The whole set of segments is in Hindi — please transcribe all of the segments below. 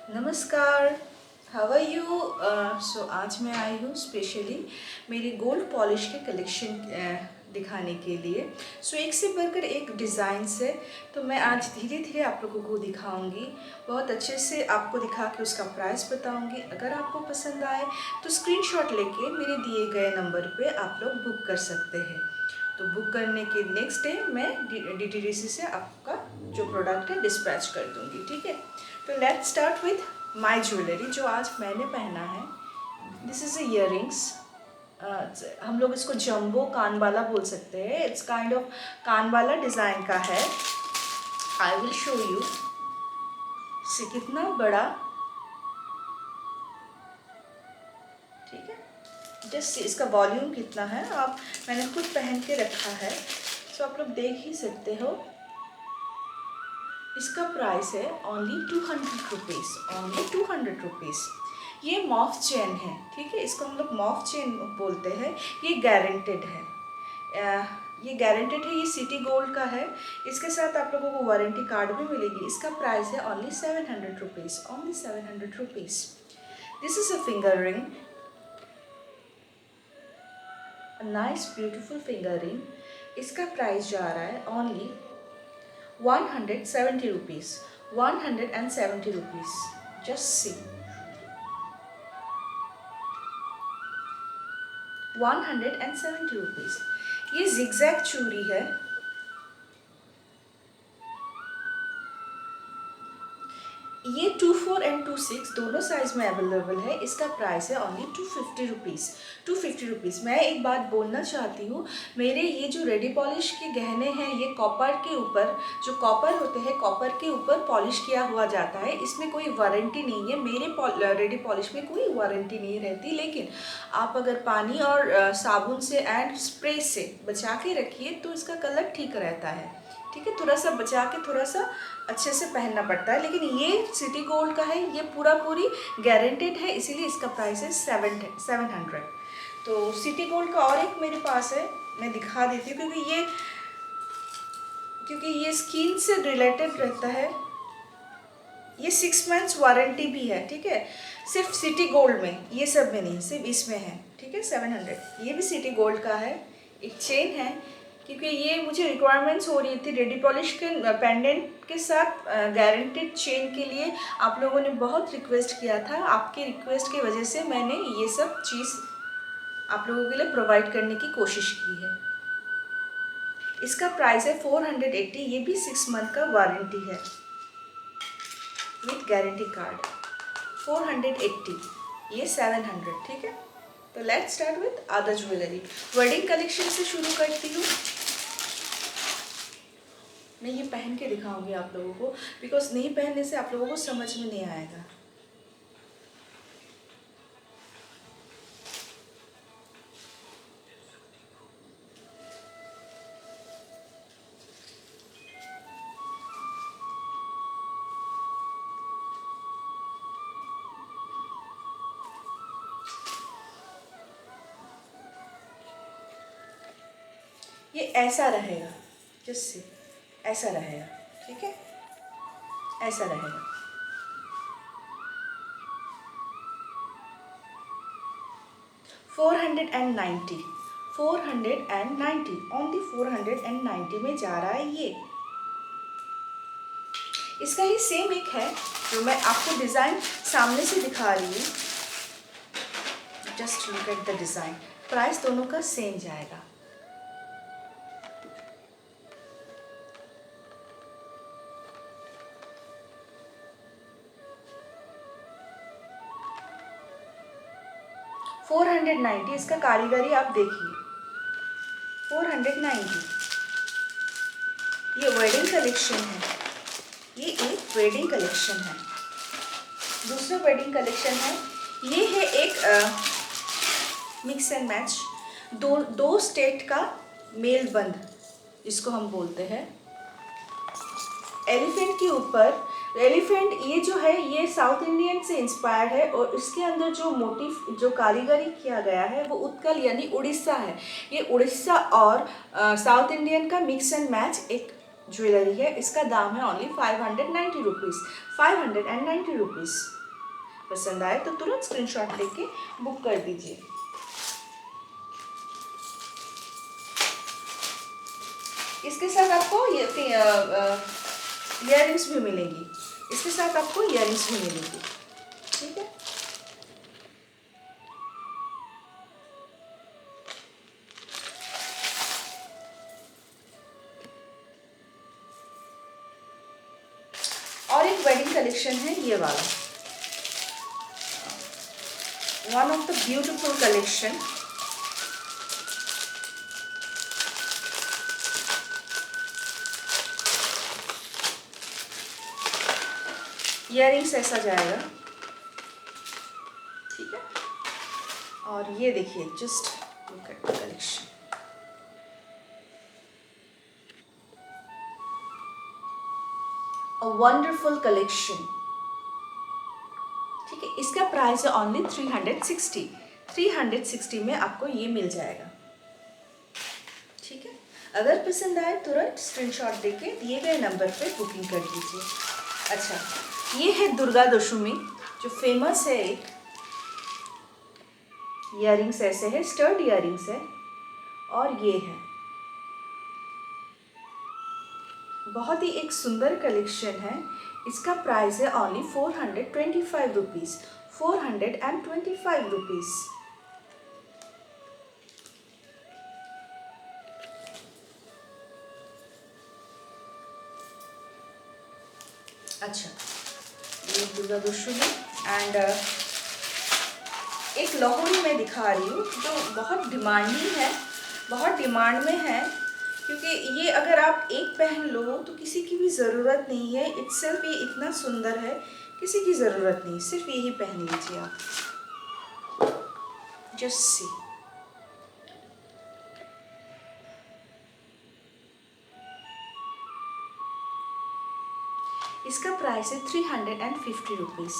नमस्कार। How are you. सो आज मैं आई हूँ स्पेशली मेरी गोल्ड पॉलिश के कलेक्शन दिखाने के लिए। सो एक से बढ़कर एक डिज़ाइन से तो मैं आज धीरे धीरे आप लोगों को दिखाऊंगी, बहुत अच्छे से आपको दिखा के उसका प्राइस बताऊंगी। अगर आपको पसंद आए तो स्क्रीनशॉट लेके मेरे दिए गए नंबर पे आप लोग बुक कर सकते हैं। तो बुक करने के नेक्स्ट डे मैं DTDC से आपका जो प्रोडक्ट है डिस्पैच कर दूंगी, ठीक है। तो let's start with my jewellery जो आज मैंने पहना है। This is earrings. हम लोग इसको जंबो कानबाला बोल सकते हैं। इट्स काइंड ऑफ कानबाला डिज़ाइन का है। आई विल शो यू से कितना बड़ा, ठीक है। जस्ट इसका वॉल्यूम कितना है आप, मैंने खुद पहन के रखा है, सो आप लोग देख ही सकते हो। इसका प्राइस है ओनली 200 रुपीज़, ओनली 200 रुपीज़। ये मॉफ चेन है, ठीक है। इसको हम लोग मॉफ चेन बोलते हैं। ये गारंटेड है, ये गारंटेड है। ये सिटी गोल्ड का है। इसके साथ आप लोगों को वारंटी कार्ड भी मिलेगी। इसका प्राइस है only 700 rupees, only 700 rupees. This is a finger ring, nice beautiful finger ring. इसका प्राइस जा रहा है only 170 rupees, 170 rupees. Just see, 170 rupees. ये zigzag चूड़ी है। ये 24 एंड 26 दोनों साइज में अवेलेबल है। इसका प्राइस है ओनली 250 रुपीज़, 250 रुपीज़। मैं एक बात बोलना चाहती हूँ, मेरे ये जो रेडी पॉलिश के गहने हैं ये कॉपर के ऊपर, जो कॉपर होते हैं कॉपर के ऊपर पॉलिश किया हुआ जाता है। इसमें कोई वारंटी नहीं है। मेरे रेडी पॉलिश में कोई वारंटी नहीं रहती, लेकिन आप अगर पानी और साबुन से एंड स्प्रे से बचा के रखिए तो इसका कलर ठीक रहता है, ठीक है। थोड़ा सा बचा के थोड़ा सा अच्छे से पहनना पड़ता है। लेकिन ये सिटी गोल्ड का है, ये पूरी गारंटेड है, इसीलिए इसका प्राइस है 700। तो सिटी गोल्ड का और एक मेरे पास है, मैं दिखा देती हूँ क्योंकि ये स्किन से रिलेटेड रहता है। ये 6 मंथ्स वारंटी भी है, ठीक है। सिर्फ सिटी गोल्ड में, ये सब में नहीं, सिर्फ इसमें है, ठीक है। 700। ये भी सिटी गोल्ड का है, एक चेन है, क्योंकि ये मुझे रिक्वायरमेंट्स हो रही थी रेडी पॉलिश के पेंडेंट के साथ गारंटेड चेन के लिए। आप लोगों ने बहुत रिक्वेस्ट किया था, आपके रिक्वेस्ट की वजह से मैंने ये सब चीज़ आप लोगों के लिए प्रोवाइड करने की कोशिश की है। इसका प्राइस है 480। ये भी 6 मंथ का वारंटी है विथ गारंटी कार्ड। 480, ये 700, ठीक है। तो let's start with other jewellery. Wedding collection से शुरू करती हूँ। मैं ये पहन के दिखाऊंगी आप लोगों को, बिकॉज नहीं पहनने से आप लोगों को समझ में नहीं आएगा। ये ऐसा रहेगा, जस्ट से ऐसा रहेगा, ठीक है। ऐसा रहेगा। $490, 490, ओनली 490 में जा रहा है ये। इसका ही सेम एक है जो मैं आपको डिज़ाइन सामने से दिखा रही हूँ। Just look at the design. Price दोनों का सेम जाएगा। $490, इसका कारीगरी आप देखिए। 490। ये वेडिंग कलेक्शन है, ये एक वेडिंग कलेक्शन है। दूसरा वेडिंग कलेक्शन है, ये है एक मिक्स एंड मैच, दो स्टेट का मेल बंद, जिसको हम बोलते हैं। एलिफेंट के ऊपर, एलिफेंट ये जो है ये साउथ इंडियन से इंस्पायर्ड है, और इसके अंदर जो मोटिव, जो कारीगरी किया गया है वो उत्कल यानी उड़ीसा है। ये उड़ीसा और साउथ इंडियन का मिक्स एंड मैच एक ज्वेलरी है। इसका दाम है ओनली 590 रुपीज़, 590 रुपीज़। पसंद आए तो तुरंत स्क्रीनशॉट लेके बुक कर दीजिए। इसके साथ आपको इयररिंग्स भी मिलेंगी, इसके साथ आपको इयररिंग्स भी मिलेंगी, ठीक है। और एक वेडिंग कलेक्शन है ये वाला, one of the beautiful collection. Earrings ऐसा जाएगा, ठीक है। और ये देखिए, just look at the collection. A wonderful collection, ठीक है। इसका प्राइस है ओनली 360 में आपको ये मिल जाएगा, ठीक है। अगर पसंद आए तुरंत स्क्रीनशॉट देके दिए गए नंबर पे बुकिंग कर दीजिए। अच्छा, ये है दुर्गा दशमी जो फेमस है। एक इयररिंग्स ऐसे है, स्टर्ड इयररिंग्स है, और ये है बहुत ही एक सुंदर कलेक्शन है। इसका प्राइस है ओनली 425 रुपीज़, 425 रुपीज़। अच्छा, ये दुर्गा दशमी एंड एक लाहौरी मैं दिखा रही हूँ जो बहुत डिमांडिंग है, बहुत डिमांड में है, क्योंकि ये अगर आप एक पहन लो तो किसी की भी ज़रूरत नहीं है। इट्सेल्फ ये इतना सुंदर है, किसी की ज़रूरत नहीं, सिर्फ यही पहन लीजिए आप। जस्ट सी, इसका प्राइस है 350 रुपीज़,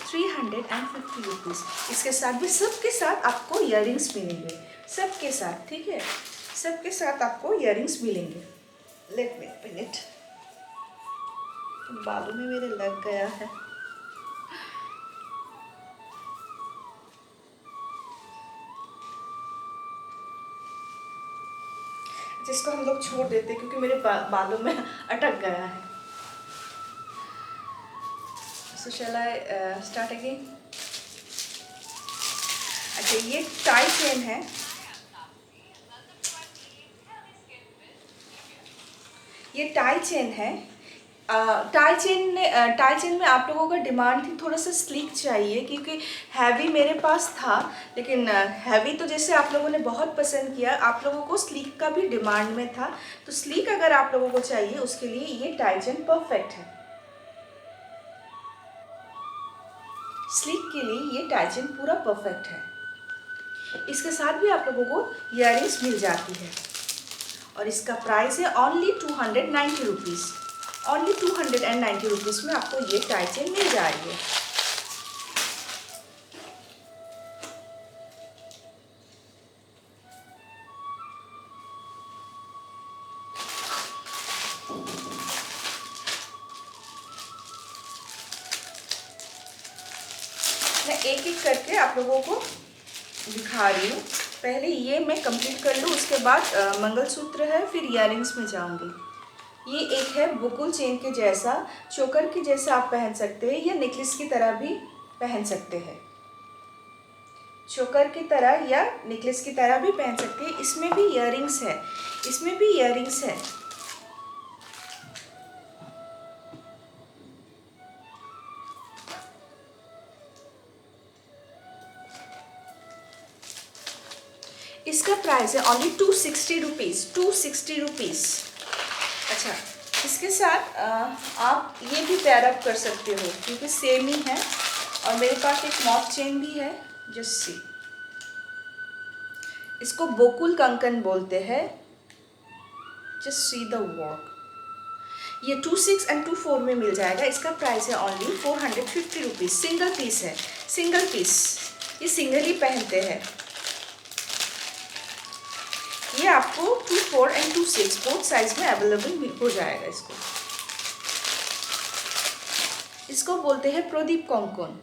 350 रुपीज़। इसके साथ भी, सबके साथ आपको इयररिंग्स मिलेंगे, सबके साथ, ठीक है। सबके साथ आपको इयररिंग्स मिलेंगे। लेट मी पिन इट, बालों में मेरे लग गया है। जिसको हम लोग छोड़ देते हैं क्योंकि मेरे बालों में अटक गया है। So shall I start again? अच्छा, ये टाई चेन है, ये टाई चेन है। टाई चेन में आप लोगों का डिमांड थी थोड़ा सा स्लीक चाहिए, क्योंकि हैवी मेरे पास था, लेकिन हैवी तो जैसे आप लोगों ने बहुत पसंद किया, आप लोगों को स्लीक का भी डिमांड में था। तो स्लीक अगर आप लोगों को चाहिए उसके लिए ये टाई चेन परफेक्ट है। स्लीक के लिए ये टाई चेन पूरा परफेक्ट है। इसके साथ भी आप लोगों को इयररिंग्स मिल जाती है, और इसका प्राइस है ओनली 290 रुपीज़। ओनली 290 रुपीज़ में आपको ये टाई चेन मिल जाएगी। मैं एक एक करके आप लोगों को दिखा रही हूँ। पहले ये मैं कंप्लीट कर लूँ, उसके बाद मंगलसूत्र है, फिर इयररिंग्स में जाऊँगी। ये एक है बुकुल चेन के जैसा, चोकर के जैसा आप पहन सकते हैं, या नेकलेस की तरह भी पहन सकते हैं। चोकर की तरह या नेकलेस की तरह भी पहन सकते हैं। इसमें भी इयररिंग्स है, इसमें भी इयररिंग्स है। इसका प्राइस है ओनली 260 रुपीज़, 260 रुपीज़। अच्छा, इसके साथ आप ये भी पेयर अप कर सकते हो, क्योंकि सेम ही है, और मेरे पास एक मॉप चेन भी है। जस्ट सी, इसको बोकुल कंकन बोलते हैं। Just see the work. ये 26 एंड 24 में मिल जाएगा। इसका प्राइस है ओनली 450 रुपीज़। सिंगल पीस है, सिंगल पीस, ये सिंगल ही पहनते हैं। ये आपको 2/4 एंड 2/6 बोथ साइज में अवेलेबल हो जाएगा। इसको बोलते हैं प्रदीप कोंकण।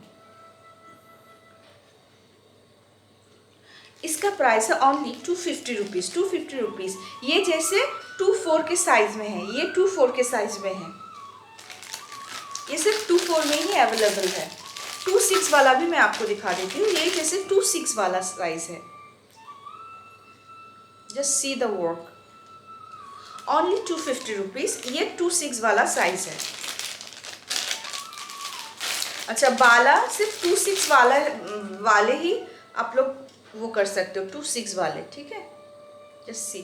इसका प्राइस है ओनली 250 रुपीज़। 250 रुपीज़। ये जैसे 2/4 के साइज में है, ये 2/4 के साइज में है, ये सिर्फ 2/4 में ही अवेलेबल है। 2/6 वाला भी मैं आपको दिखा देती हूँ। ये जैसे 2/6 वाला साइज है। Just see the work. Only 250 rupees. ये 2/6 वाला साइज है। अच्छा, बाला सिर्फ 2/6 वाले ही आप लोग वो कर सकते हो, 2/6 वाले, ठीक है। जस्ट सी,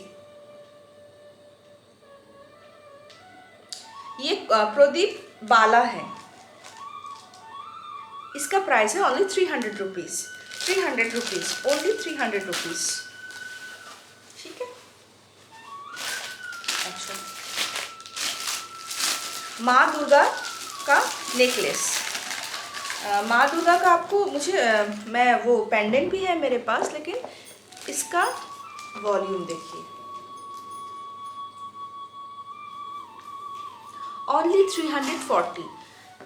ये प्रदीप बाला है। इसका प्राइस है only 300 rupees. 300 rupees, only 300 rupees, ठीक है। अच्छा, माँ दुर्गा का नेकलेस। माँ दुर्गा का आपको मैं वो पेंडेंट भी है मेरे पास, लेकिन इसका वॉल्यूम देखिए, ओनली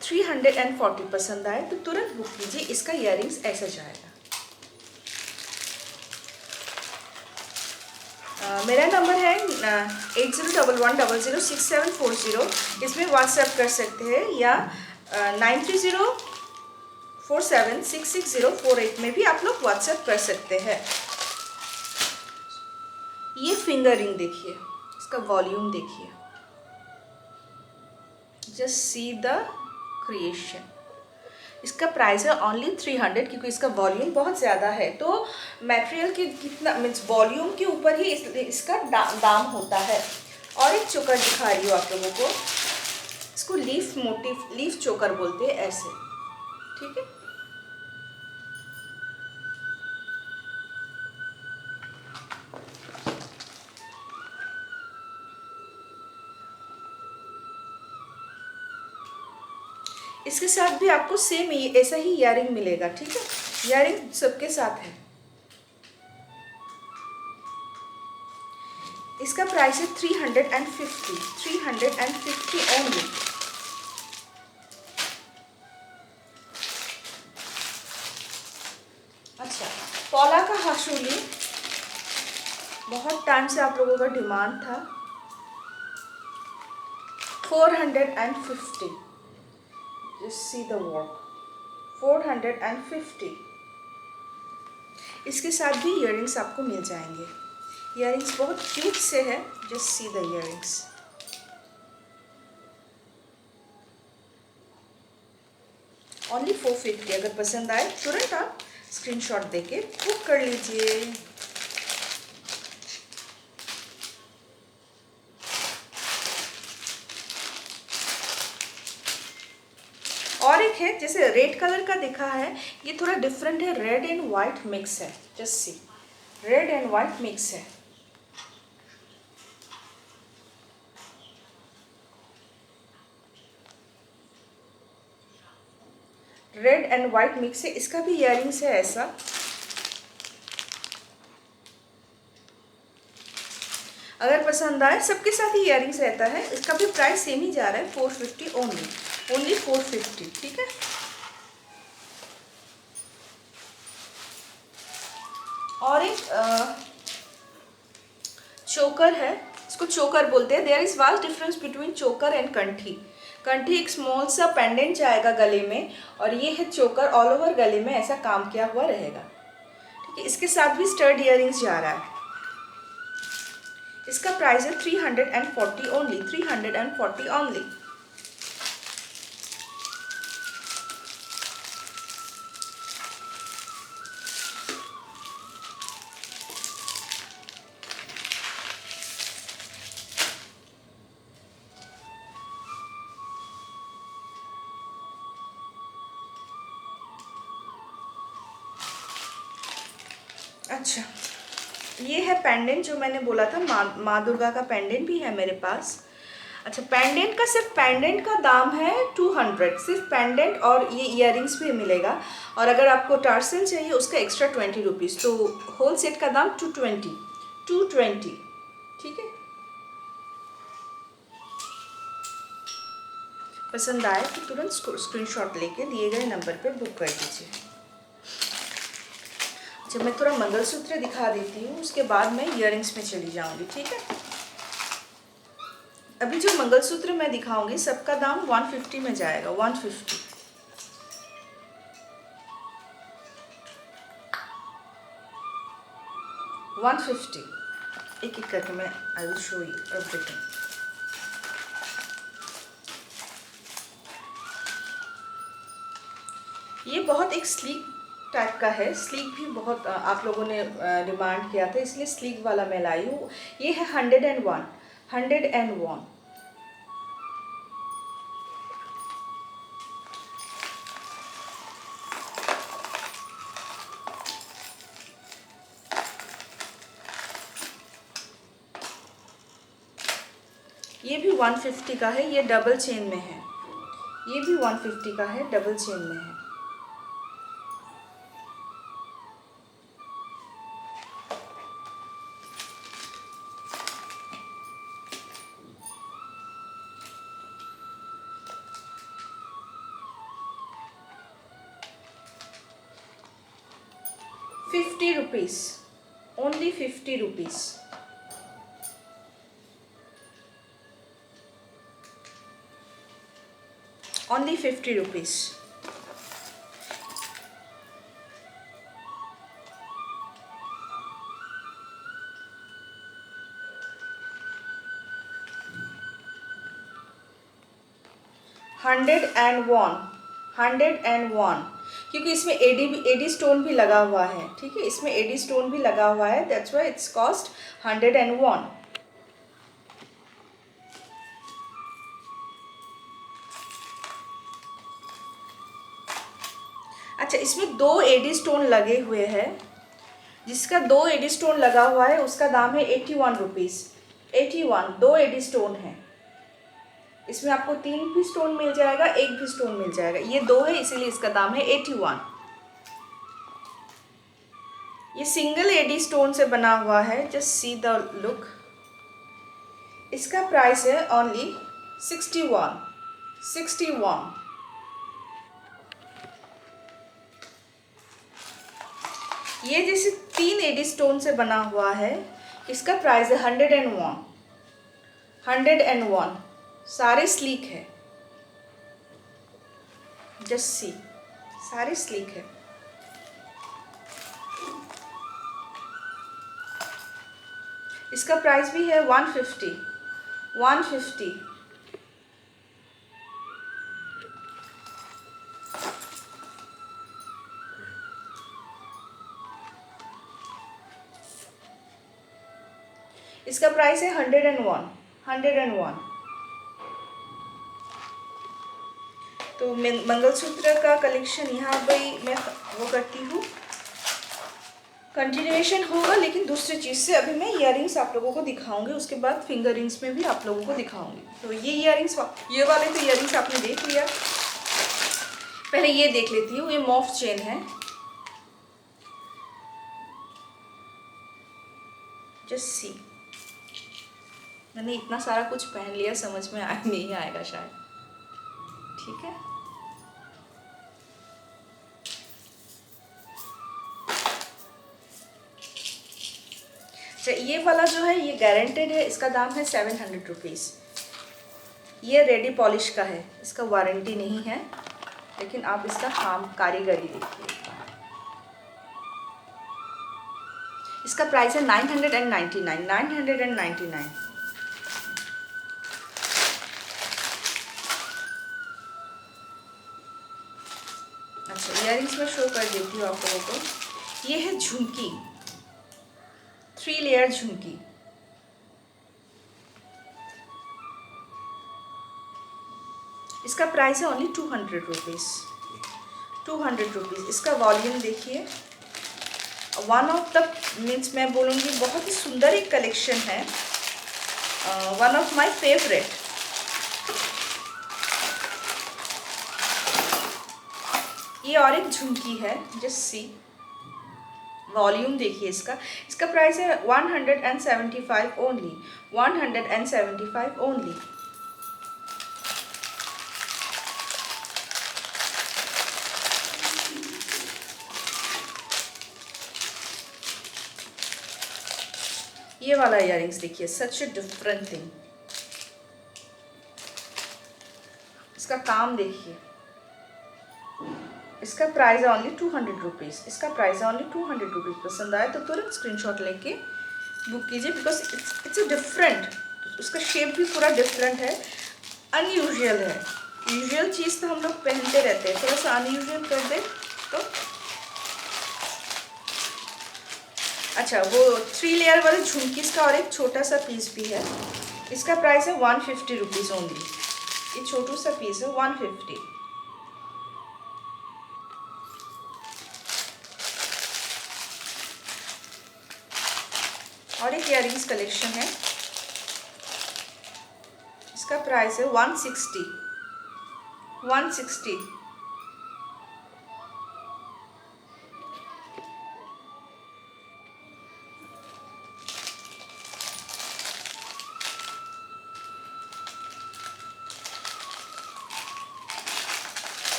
340 पसंद आए तो तुरंत बुक कीजिए। इसका इयररिंग्स ऐसा जाएगा। मेरा नंबर है 8011006740। इसमें व्हाट्सएप कर सकते हैं, या 9304766048 में भी आप लोग व्हाट्सएप कर सकते हैं। ये फिंगर रिंग देखिए, इसका वॉल्यूम देखिए, जस्ट सी द क्रिएशन। इसका प्राइस है ओनली 300, क्योंकि इसका वॉल्यूम बहुत ज़्यादा है, तो मटेरियल के कितना मीन्स वॉल्यूम के ऊपर ही इसका दाम होता है। और एक चोकर दिखा रही हूँ आप लोगों को। इसको लीफ चोकर बोलते हैं, ऐसे, ठीक है। इसके साथ भी आपको सेम ऐसा ही इयररिंग मिलेगा, ठीक है। इयररिंग सबके साथ है। इसका प्राइस है 350 ओनली। अच्छा, पौला का हसूली बहुत टाइम से आप लोगों का डिमांड था। 450। Just see the work. 450। इसके साथ भी इयररिंग्स आपको मिल जाएंगे। इयररिंग्स बहुत क्यूट से है। Just see the earrings. Only 450। अगर पसंद आए तुरंत आप स्क्रीनशॉट देके बुक कर लीजिए। और एक है, जैसे रेड कलर का दिखा है, ये थोड़ा डिफरेंट है, रेड एंड वाइट मिक्स है। Just see, red and white mix है। रेड एंड वाइट मिक्स है। इसका भी इयररिंग्स है ऐसा। अगर पसंद आए, सबके साथ ही इयररिंग्स रहता है। इसका भी प्राइस सेम ही जा रहा है, 450 ओनली 450, ठीक है। और एक चोकर है, इसको चोकर बोलते हैं। There is vast difference between चोकर एंड कंठी। कंठी एक स्मॉल सा पेंडेंट जाएगा गले में, और ये है चोकर, ऑल ओवर गले में ऐसा काम किया हुआ रहेगा, ठीक है। इसके साथ भी स्टड इयररिंग्स जा रहा है। इसका प्राइस है 340 ओनली। 340 ओनली। अच्छा, ये है पेंडेंट जो मैंने बोला था, माँ दुर्गा का पेंडेंट भी है मेरे पास। अच्छा, पेंडेंट का सिर्फ पेंडेंट का दाम है 200, सिर्फ पेंडेंट, और ये इयररिंग्स भी मिलेगा। और अगर आपको टार्सल चाहिए उसका एक्स्ट्रा 20 रुपीज़, तो होल सेट का दाम 220। 220, ठीक है। पसंद आए तो तुरंत स्क्रीनशॉट लेके दिए गए नंबर पे बुक कर दीजिए। जब मैं थोड़ा मंगलसूत्र दिखा देती हूँ, उसके बाद मैं इयररिंग्स में चली जाऊँगी, ठीक है। अभी जो मंगलसूत्र मैं दिखाऊंगी सबका दाम 150 में जाएगा, 150। एक एक करके मैं I will show you everything. ये बहुत एक स्लीक टाइप का है, स्लीक भी बहुत आप लोगों ने डिमांड किया था, इसलिए स्लीक वाला मैं लाई हूँ। ये है 101, 101। ये भी 150 का है, ये डबल चेन में है। ये भी 150 का है, डबल चेन में है। ₹50, ओनली ₹50। only ₹50। $101, क्योंकि इसमें एडी स्टोन भी लगा हुआ है, ठीक है। इसमें एडी स्टोन भी लगा हुआ है, दैट्स व्हाई इट्स कॉस्ट 101। अच्छा, इसमें 2 एडी स्टोन लगे हुए हैं। जिसका 2 एडी स्टोन लगा हुआ है उसका दाम है ₹81। 81, 2 एडी स्टोन है। इसमें आपको 3 भी स्टोन मिल जाएगा, 1 भी स्टोन मिल जाएगा। ये 2 है इसीलिए इसका दाम है 81। ये सिंगल एडी स्टोन से बना हुआ है, जस्ट सी द लुक। इसका प्राइस है ओनली 61। ये जैसे 3 एडी स्टोन से बना हुआ है, इसका प्राइस है 101। सारे स्लीक है, जस्ट सी, सारे स्लीक है। इसका प्राइस भी है 150। इसका प्राइस है 101। तो मंगलसूत्र का कलेक्शन यहाँ पर मैं वो करती हूँ, कंटिन्यूएशन होगा लेकिन दूसरी चीज़ से। अभी मैं इयररिंग्स आप लोगों को दिखाऊंगी, उसके बाद फिंगर रिंग्स में भी आप लोगों को दिखाऊंगी। तो ये इयररिंग्स, ये वाले तो इयररिंग्स आपने देख लिया। पहले ये देख लेती हूँ, ये मॉफ चेन है, जस्ट सी। मैंने इतना सारा कुछ पहन लिया, समझ में नहीं आएगा शायद, ठीक है। अच्छा, ये वाला जो है ये गारंटेड है, इसका दाम है ₹700। ये रेडी पॉलिश का है, इसका वारंटी नहीं है, लेकिन आप इसका कारीगरी देखिए। इसका प्राइस है 999। अच्छा, इयररिंग्स में शो कर देती हूँ आप लोगों को। ये है झुमकी, 3 लेयर झुमकी। इसका प्राइस है ओनली ₹200। इसका वॉल्यूम देखिए, वन ऑफ द मीन्स मैं बोलूँगी बहुत ही सुंदर एक कलेक्शन है, वन ऑफ माय फेवरेट। ये और एक झुमकी है, जस्ट सी, वॉल्यूम देखिए इसका। इसका प्राइस है 175 ओनली, 175 ओनली। ये वाला इयररिंग्स देखिए, सच ए डिफरेंट थिंग। इसका काम देखिए। इसका प्राइस है ओनली 200 रुपीज़। इसका प्राइस है ओनली 200 रुपीज़। पसंद आए तो तुरंत स्क्रीनशॉट लेके बुक कीजिए, बिकॉज इट्स अ डिफरेंट। उसका शेप भी पूरा डिफरेंट है, अनयूजुअल है। यूजुअल चीज़ तो हम लोग पहनते रहते हैं, थोड़ा सा अनयूजुअल कर दे तो। अच्छा, वो 3 लेयर वाले झुमकीज़ का और एक छोटा सा पीस भी है। इसका प्राइस है 150 रुपीज़ ओनली। ये छोटू सा पीस है 150। और एक इयररिंग्स कलेक्शन है। इसका प्राइस है 160। 160।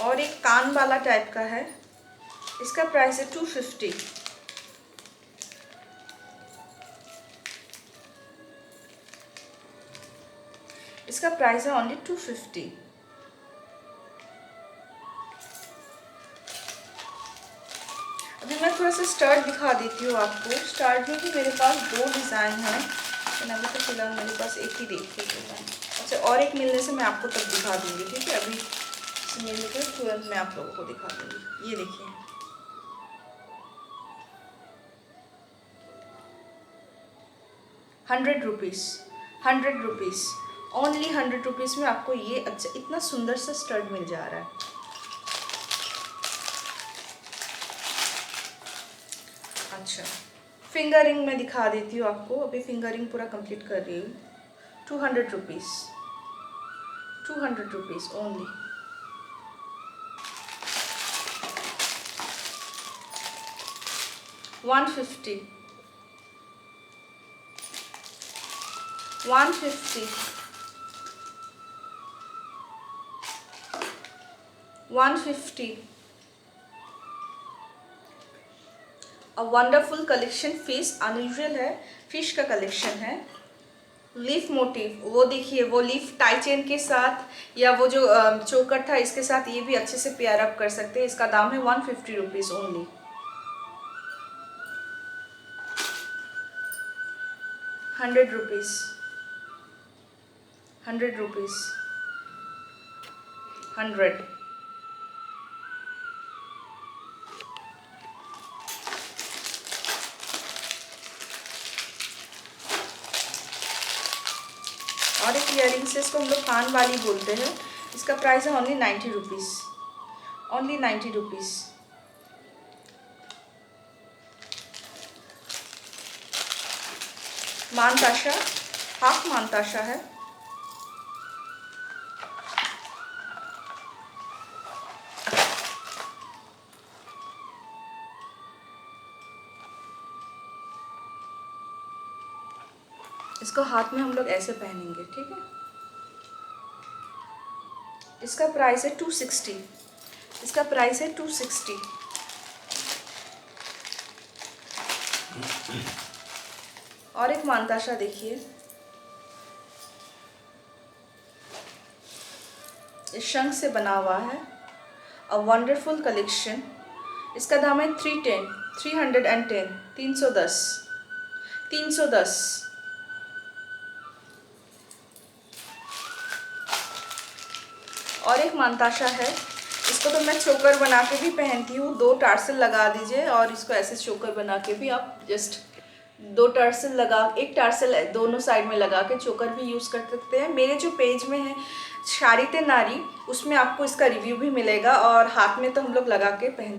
और एक कान वाला टाइप का है। इसका प्राइस है 250। इसका प्राइस है ओनली 250। अभी मैं थोड़ा सा स्टर्ट दिखा देती हूँ आपको। स्टर्ट में भी मेरे पास 2 डिज़ाइन हैं, लेकिन अभी तो फिलहाल मेरे पास एक ही देखिए डिज़ाइन। अच्छा, और एक मिलने से मैं आपको तब दिखा दूँगी, ठीक है? अभी मिलने के तुरंत मैं आप लोगों को दिखा दूँगी। ये देखिए, 100 रुपीज़, 100 रुपीज़ ओनली। 100 रुपीज़ में आपको ये अच्छा इतना सुंदर सा स्टर्ट मिल जा रहा है। अच्छा, फिंगरिंग मैं दिखा देती हूँ आपको। अभी फिंगरिंग पूरा कंप्लीट कर रही हूँ। 200 rupees, 200 rupees only. One fifty, 150, 150। A wonderful collection. Fish unusual है, फिश का कलेक्शन है। लीफ मोटिव, वो देखिए, वो लीफ टाई चेन के साथ या वो जो चोकर था इसके साथ ये भी अच्छे से पेयर अप कर सकते हैं। इसका दाम है 150 रुपीज़ ओनली। 100 rupees, 100 rupees, 100। और एक इयररिंग्स है, इसको हम लोग कान वाली बोलते हैं। इसका प्राइस है ओनली 90 रुपीज़, ओनली 90 रुपीज़। मानताशा, हाफ मानताशा है। इसको हाथ में हम लोग ऐसे पहनेंगे, ठीक है? इसका प्राइस है 260। इसका प्राइस है 260। और एक मानताशा देखिए, इस शंख से बना हुआ है। A wonderful collection. इसका दाम है 310, 310, 310, 310। और एक मानताशा है, इसको तो मैं चोकर बना के भी पहनती हूँ। 2 टार्सल लगा दीजिए और इसको ऐसे चोकर बना के भी आप जस्ट 2 टार्सल लगा, एक टार्सल दोनों साइड में लगा के चोकर भी यूज़ कर सकते हैं। मेरे जो पेज में है शारीते नारी, उसमें आपको इसका रिव्यू भी मिलेगा। और हाथ में तो हम लोग लगा के पहन